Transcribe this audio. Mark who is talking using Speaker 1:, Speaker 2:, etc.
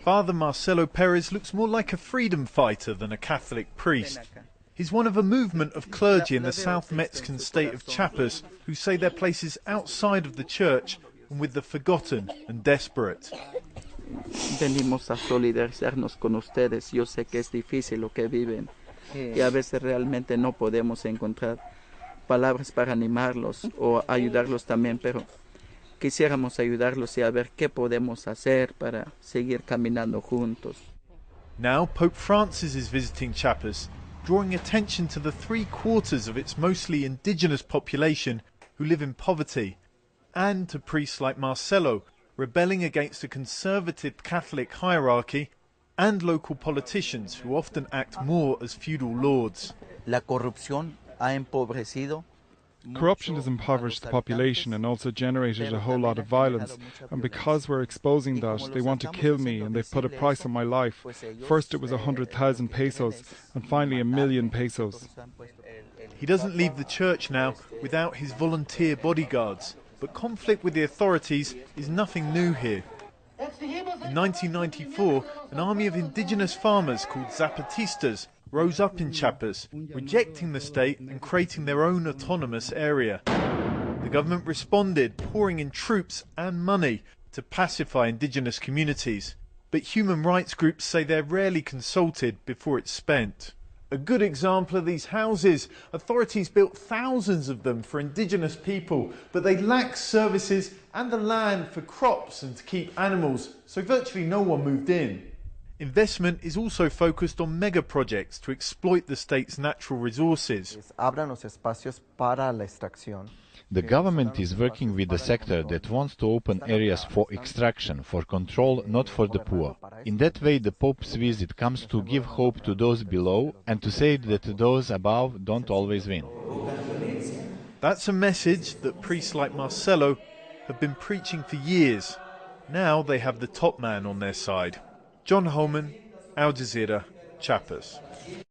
Speaker 1: Father Marcelo Perez looks more like a freedom fighter than a Catholic priest. He's one of a movement of clergy in the South Mexican state of Chiapas who say their place is outside of the church and with the forgotten and desperate.
Speaker 2: Venimos a solidarizarnos con ustedes. Yo sé que es difícil lo que viven y a veces realmente no podemos encontrar palabras para animarlos o ayudarlos también, pero quisiéramos ayudarlos y a ver qué podemos hacer para seguir caminando juntos.
Speaker 1: Now Pope Francis is visiting Chiapas, drawing attention to the 3/4 of its mostly indigenous population who live in poverty, and to priests like Marcelo rebelling against a conservative Catholic hierarchy and local politicians who often act more as feudal lords.
Speaker 2: La corrupción ha empobrecido.
Speaker 3: Corruption has impoverished the population and also generated a whole lot of violence, and because we're exposing that, they want to kill me and they've put a price on my life. First it was 100,000 pesos and finally 1,000,000 pesos.
Speaker 1: He doesn't leave the church now without his volunteer bodyguards, but conflict with the authorities is nothing new here. In 1994, an army of indigenous farmers called Zapatistas rose up in Chiapas, rejecting the state and creating their own autonomous area. The government responded, pouring in troops and money to pacify indigenous communities. But human rights groups say they're rarely consulted before it's spent. A good example are these houses. Authorities built thousands of them for indigenous people, but they lack services and the land for crops and to keep animals, so virtually no one moved in. Investment is also focused on mega projects to exploit the state's natural resources.
Speaker 4: The government is working with the sector that wants to open areas for extraction, for control, not for the poor. In that way, the Pope's visit comes to give hope to those below and to say that those above don't always win.
Speaker 1: That's a message that priests like Marcelo have been preaching for years. Now they have the top man on their side. John Holman, Al Jazeera, Chiapas.